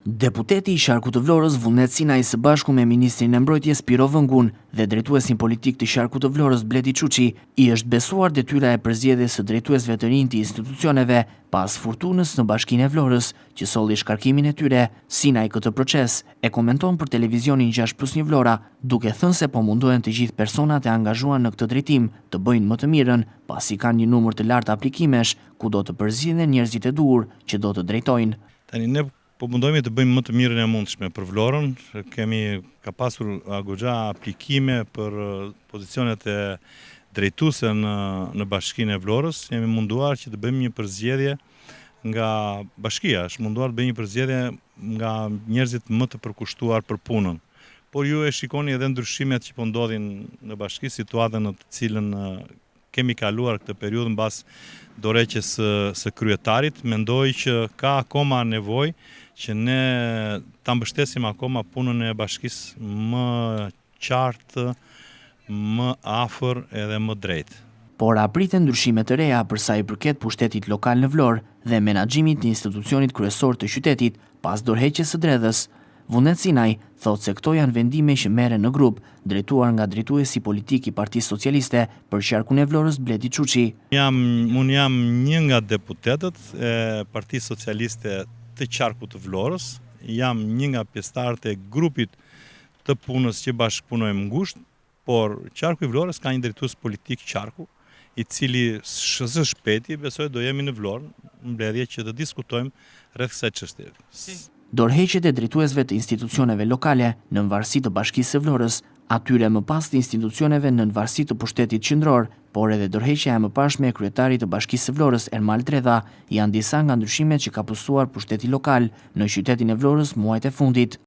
Deputeti i Sharkut të Vlorës Vullnet Sinaj së bashku me Ministrin e Mbrojtjes Piro Vëngun dhe drejtuesin politik të Sharkut të Vlorës Bledi Çuçi i është besuar detyra e përzgjedhjes së drejtuesve të rinj të institucioneve pas furtunës në Bashkinë e Vlorës që solli shkarkimin e tyre. Sinaj këtë proces e komenton për televizionin 6+1 Vlora, duke thënë se po mundohen të gjithë personat e angazhuar në këtë drejtim të bëjnë më të mirën, pasi kanë një numër të lartë aplikimesh ku do të përzgjidhen njerëzit e duhur që do të drejtojnë. Tani ne po mundojmë të bëjmë më të mirën e mundshme për Vlorën. Ka pasur goxha aplikime për pozicionet e drejtuese në Bashkinë e Vlorës. Jemi munduar që të bëjmë një përzgjedhje nga bashkia, është munduar të bëjmë një përzgjedhje nga njerëzit më të përkushtuar për punën. Por ju e shikoni edhe ndryshimet që po ndodhin në bashki, situatën në të cilën kemi kaluar këtë periudhë mbas dorëheqjes së kryetarit. Mendoj që ka akoma nevojë që ne ta mbështesim akoma punën e bashkisë më qartë, më afër edhe më drejtë. Por apriten ndryshime të reja për sa i përket pushtetit lokal në Vlorë dhe menaxhimit të institucionit kryesor të qytetit pas dorëheqjes së dredhës. Vullnet Sinaj thotë se këto janë vendime që merren në grup, drejtuar nga drejtuesi politik i Partisë Socialiste për Qarkun e Vlorës Bledi Çuçi. Unë jam një nga deputetët e Partisë Socialiste të Qarkut të Vlorës, jam një nga pjesëtarët e grupit të punës që bashkëpunojmë ngushtë, por Qarku i Vlorës ka një drejtues politik Qarku, i cili së shpejti besoj do jemi në Vlorë, në mbledhje që të diskutojmë rreth kësaj çështje. Dorëheqjet e drejtuesve të institucioneve lokale në varësi të Bashkisë së Vlorës, atyre më pas të institucioneve në varësi të pushtetit qendror, por edhe dorëheqja e mëparshme e kryetarit të Bashkisë së Vlorës Ermal Tredha janë disa nga ndryshimet që ka pësuar pushteti lokal në qytetin e Vlorës muajt e fundit.